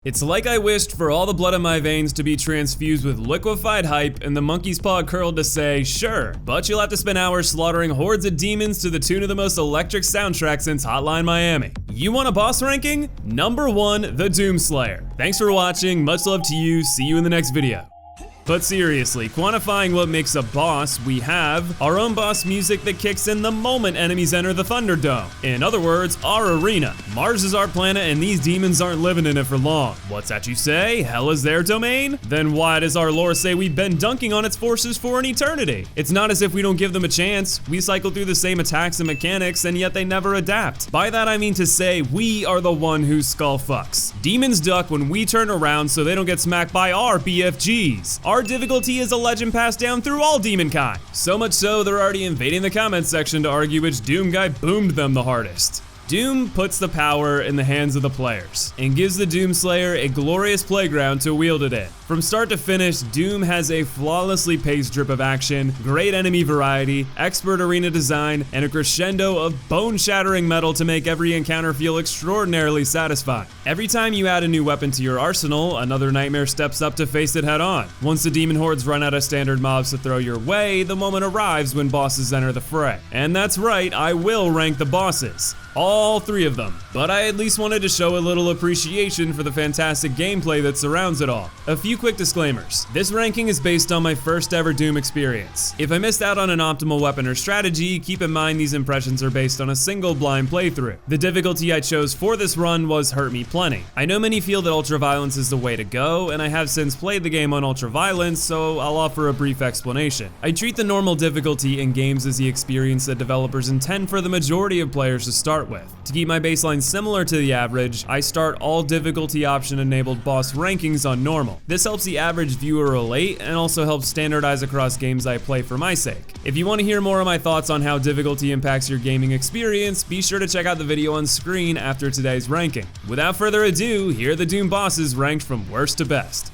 It's like I wished for all the blood in my veins to be transfused with liquified hype and the monkey's paw curled to say, sure, but you'll have to spend hours slaughtering hordes of demons to the tune of the most electric soundtrack since Hotline Miami. You want a boss ranking? Number 1, the Doomslayer. Thanks for watching, much love to you, see you in the next video. But seriously, quantifying what makes a boss, we have our own boss music that kicks in the moment enemies enter the Thunderdome. In other words, our arena. Mars is our planet and these demons aren't living in it for long. What's that you say? Hell is their domain? Then why does our lore say we've been dunking on its forces for an eternity? It's not as if we don't give them a chance. We cycle through the same attacks and mechanics and yet they never adapt. By that I mean to say we are the one who skull fucks. Demons duck when we turn around so they don't get smacked by our BFGs. Our difficulty is a legend passed down through all demonkind. So much so, they're already invading the comments section to argue which Doom guy boomed them the hardest. Doom puts the power in the hands of the players and gives the Doomslayer a glorious playground to wield it in. From start to finish, Doom has a flawlessly paced drip of action, great enemy variety, expert arena design, and a crescendo of bone-shattering metal to make every encounter feel extraordinarily satisfying. Every time you add a new weapon to your arsenal, another nightmare steps up to face it head on. Once the demon hordes run out of standard mobs to throw your way, the moment arrives when bosses enter the fray. And that's right, I will rank the bosses. All 3 of them. But I at least wanted to show a little appreciation for the fantastic gameplay that surrounds it all. A few quick disclaimers. This ranking is based on my first ever Doom experience. If I missed out on an optimal weapon or strategy, keep in mind these impressions are based on a single blind playthrough. The difficulty I chose for this run was Hurt Me Plenty. I know many feel that ultraviolence is the way to go, and I have since played the game on ultraviolence, so I'll offer a brief explanation. I treat the normal difficulty in games as the experience that developers intend for the majority of players to start with. To keep my baseline similar to the average, I start all difficulty option enabled boss rankings on normal. This helps the average viewer relate and also helps standardize across games I play for my sake. If you want to hear more of my thoughts on how difficulty impacts your gaming experience, be sure to check out the video on screen after today's ranking. Without further ado, here are the Doom bosses ranked from worst to best.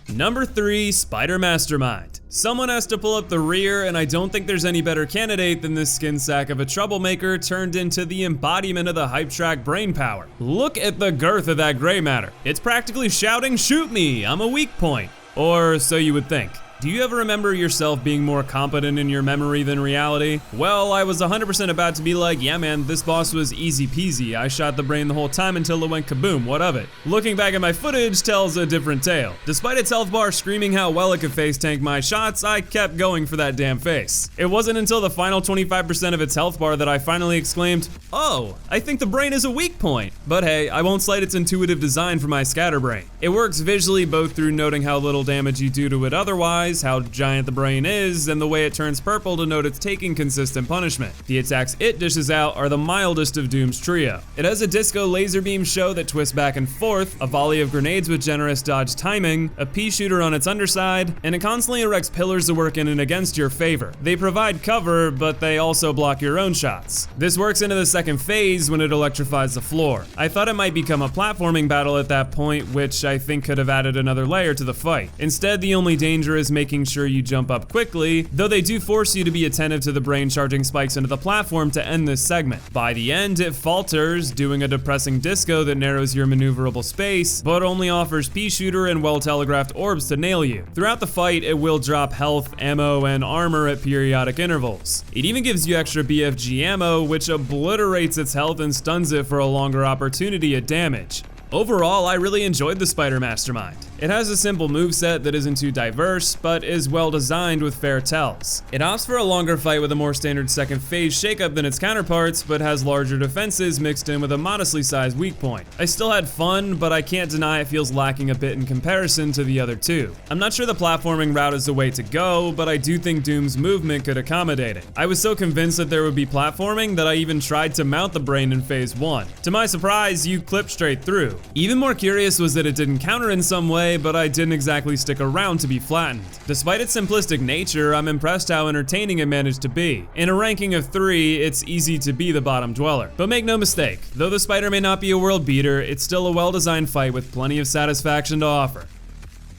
Number 3, Spider Mastermind. Someone has to pull up the rear, and I don't think there's any better candidate than this skin sack of a troublemaker turned into the embodiment of the hype track brain power. Look at the girth of that gray matter. It's practically shouting, "Shoot me, I'm a weak point." Or so you would think. Do you ever remember yourself being more competent in your memory than reality? Well, I was 100% about to be like, yeah man, this boss was easy peasy. I shot the brain the whole time until it went kaboom, what of it? Looking back at my footage tells a different tale. Despite its health bar screaming how well it could face tank my shots, I kept going for that damn face. It wasn't until the final 25% of its health bar that I finally exclaimed, oh, I think the brain is a weak point. But hey, I won't slight its intuitive design for my scatterbrain. It works visually both through noting how little damage you do to it otherwise, how giant the brain is, and the way it turns purple to note it's taking consistent punishment. The attacks it dishes out are the mildest of Doom's trio. It has a disco laser beam show that twists back and forth, a volley of grenades with generous dodge timing, a pea shooter on its underside, and it constantly erects pillars to work in and against your favor. They provide cover, but they also block your own shots. This works into the second phase when it electrifies the floor. I thought it might become a platforming battle at that point, which I think could have added another layer to the fight. Instead, the only danger is making sure you jump up quickly, though they do force you to be attentive to the brain charging spikes into the platform to end this segment. By the end, it falters, doing a depressing disco that narrows your maneuverable space, but only offers pea shooter and well-telegraphed orbs to nail you. Throughout the fight, it will drop health, ammo, and armor at periodic intervals. It even gives you extra BFG ammo, which obliterates its health and stuns it for a longer opportunity at damage. Overall, I really enjoyed the Spider Mastermind. It has a simple moveset that isn't too diverse, but is well designed with fair tells. It opts for a longer fight with a more standard second phase shakeup than its counterparts, but has larger defenses mixed in with a modestly sized weak point. I still had fun, but I can't deny it feels lacking a bit in comparison to the other 2. I'm not sure the platforming route is the way to go, but I do think Doom's movement could accommodate it. I was so convinced that there would be platforming that I even tried to mount the brain in phase 1. To my surprise, you clipped straight through. Even more curious was that it didn't counter in some way, but I didn't exactly stick around to be flattened. Despite its simplistic nature, I'm impressed how entertaining it managed to be. In a ranking of 3, it's easy to be the bottom dweller. But make no mistake, though the spider may not be a world beater, it's still a well-designed fight with plenty of satisfaction to offer.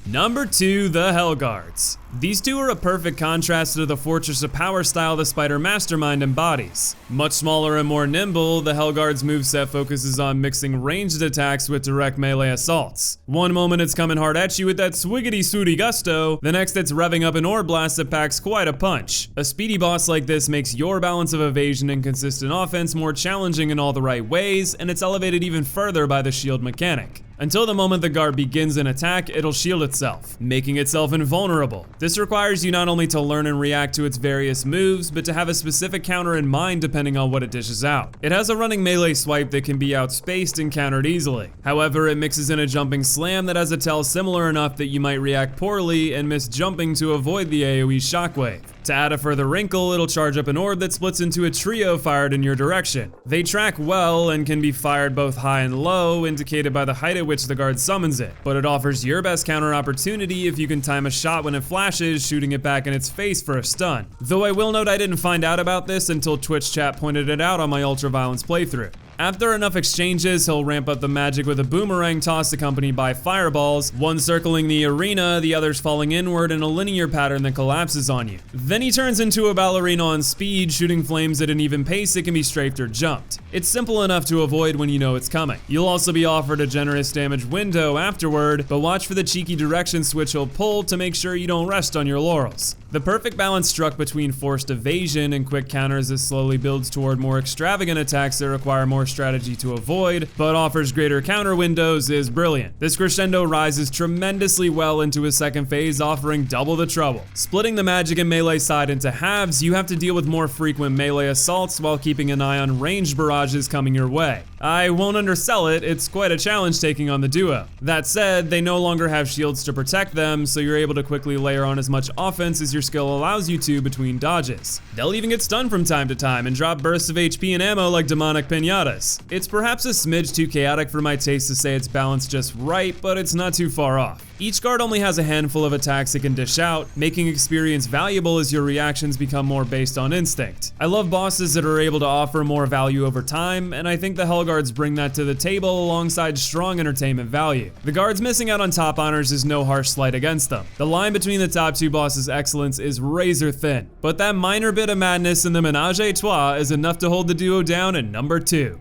Number 2, the Hellguards. These two are a perfect contrast to the Fortress of Power style the Spider Mastermind embodies. Much smaller and more nimble, the Hellguards moveset focuses on mixing ranged attacks with direct melee assaults. One moment it's coming hard at you with that swiggity swooty gusto, the next it's revving up an orb blast that packs quite a punch. A speedy boss like this makes your balance of evasion and consistent offense more challenging in all the right ways, and it's elevated even further by the shield mechanic. Until the moment the guard begins an attack, it'll shield itself, making itself invulnerable. This requires you not only to learn and react to its various moves, but to have a specific counter in mind depending on what it dishes out. It has a running melee swipe that can be outspaced and countered easily. However, it mixes in a jumping slam that has a tell similar enough that you might react poorly and miss jumping to avoid the AoE shockwave. To add a further wrinkle, it'll charge up an orb that splits into a trio fired in your direction. They track well and can be fired both high and low, indicated by the height at which the guard summons it, but it offers your best counter opportunity if you can time a shot when it flashes, shooting it back in its face for a stun. Though I will note I didn't find out about this until Twitch chat pointed it out on my Ultraviolence playthrough. After enough exchanges, he'll ramp up the magic with a boomerang toss accompanied by fireballs, one circling the arena, the others falling inward in a linear pattern that collapses on you. Then he turns into a ballerina on speed, shooting flames at an even pace that can be strafed or jumped. It's simple enough to avoid when you know it's coming. You'll also be offered a generous damage window afterward, but watch for the cheeky direction switch he'll pull to make sure you don't rest on your laurels. The perfect balance struck between forced evasion and quick counters as slowly builds toward more extravagant attacks that require more strategy to avoid, but offers greater counter windows is brilliant. This crescendo rises tremendously well into his second phase, offering double the trouble. Splitting the magic and melee side into halves, you have to deal with more frequent melee assaults while keeping an eye on ranged barrages coming your way. I won't undersell it, it's quite a challenge taking on the duo. That said, they no longer have shields to protect them, so you're able to quickly layer on as much offense as your skill allows you to between dodges. They'll even get stunned from time to time and drop bursts of HP and ammo like demonic pinatas. It's perhaps a smidge too chaotic for my taste to say it's balanced just right, but it's not too far off. Each guard only has a handful of attacks it can dish out, making experience valuable as your reactions become more based on instinct. I love bosses that are able to offer more value over time, and I think the Hellguards bring that to the table alongside strong entertainment value. The guards missing out on top honors is no harsh slight against them. The line between the top two bosses' excellence is razor thin, but that minor bit of madness in the menage a trois is enough to hold the duo down at number 2.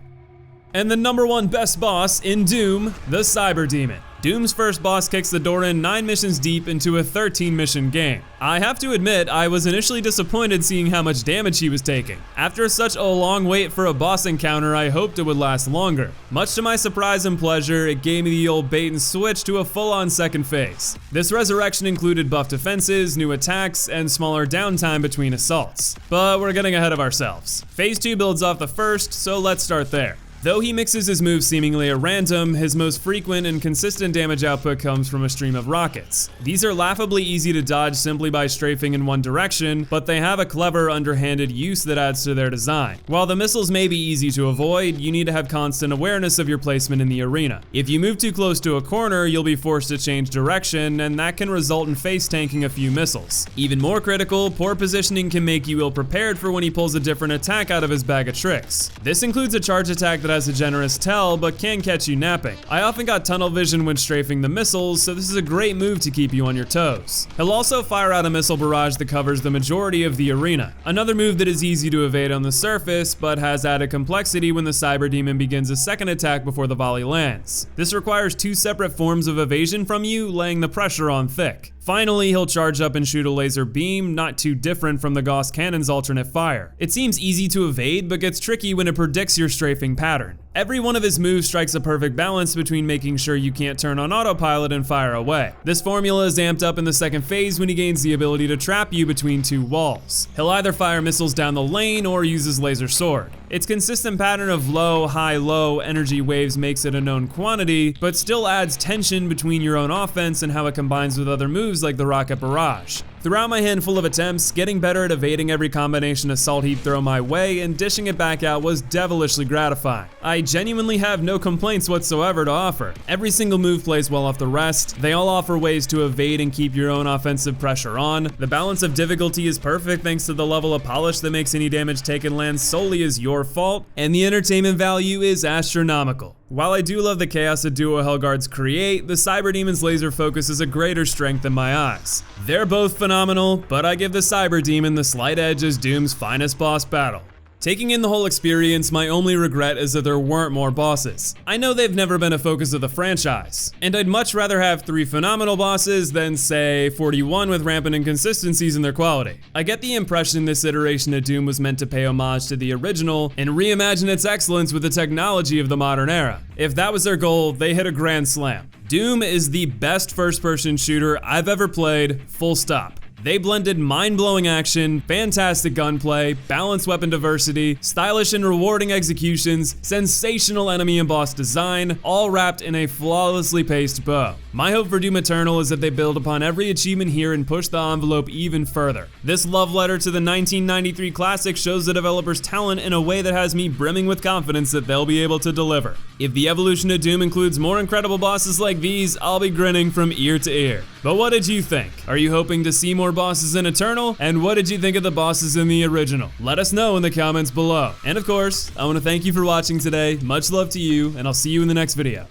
And the number 1 best boss in Doom, the Cyberdemon. Doom's first boss kicks the door in 9 missions deep into a 13 mission game. I have to admit, I was initially disappointed seeing how much damage he was taking. After such a long wait for a boss encounter, I hoped it would last longer. Much to my surprise and pleasure, it gave me the old bait and switch to a full-on second phase. This resurrection included buffed defenses, new attacks, and smaller downtime between assaults. But we're getting ahead of ourselves. Phase 2 builds off the first, so let's start there. Though he mixes his moves seemingly at random, his most frequent and consistent damage output comes from a stream of rockets. These are laughably easy to dodge simply by strafing in one direction, but they have a clever, underhanded use that adds to their design. While the missiles may be easy to avoid, you need to have constant awareness of your placement in the arena. If you move too close to a corner, you'll be forced to change direction, and that can result in face tanking a few missiles. Even more critical, poor positioning can make you ill-prepared for when he pulls a different attack out of his bag of tricks. This includes a charge attack that has a generous tell, but can catch you napping. I often got tunnel vision when strafing the missiles, so this is a great move to keep you on your toes. He'll also fire out a missile barrage that covers the majority of the arena. Another move that is easy to evade on the surface, but has added complexity when the Cyberdemon begins a second attack before the volley lands. This requires 2 separate forms of evasion from you, laying the pressure on thick. Finally, he'll charge up and shoot a laser beam, not too different from the Gauss Cannon's alternate fire. It seems easy to evade, but gets tricky when it predicts your strafing pattern. Every one of his moves strikes a perfect balance between making sure you can't turn on autopilot and fire away. This formula is amped up in the second phase when he gains the ability to trap you between 2 walls. He'll either fire missiles down the lane or use his laser sword. Its consistent pattern of low, high, low energy waves makes it a known quantity, but still adds tension between your own offense and how it combines with other moves like the rocket barrage. Throughout my handful of attempts, getting better at evading every combination assault he'd throw my way and dishing it back out was devilishly gratifying. I genuinely have no complaints whatsoever to offer. Every single move plays well off the rest, they all offer ways to evade and keep your own offensive pressure on. The balance of difficulty is perfect thanks to the level of polish that makes any damage taken land solely as your fault, and the entertainment value is astronomical. While I do love the chaos that duo Hellguards create, the Cyberdemon's laser focus is a greater strength in my eyes. They're both phenomenal, but I give the Cyberdemon the slight edge as Doom's finest boss battle. Taking in the whole experience, my only regret is that there weren't more bosses. I know they've never been a focus of the franchise, and I'd much rather have 3 phenomenal bosses than, say, 41 with rampant inconsistencies in their quality. I get the impression this iteration of Doom was meant to pay homage to the original and reimagine its excellence with the technology of the modern era. If that was their goal, they hit a grand slam. Doom is the best first-person shooter I've ever played, full stop. They blended mind-blowing action, fantastic gunplay, balanced weapon diversity, stylish and rewarding executions, sensational enemy and boss design, all wrapped in a flawlessly paced bow. My hope for Doom Eternal is that they build upon every achievement here and push the envelope even further. This love letter to the 1993 classic shows the developer's talent in a way that has me brimming with confidence that they'll be able to deliver. If the evolution of Doom includes more incredible bosses like these, I'll be grinning from ear to ear. But what did you think? Are you hoping to see more bosses in Eternal? And what did you think of the bosses in the original? Let us know in the comments below. And of course, I want to thank you for watching today. Much love to you, and I'll see you in the next video.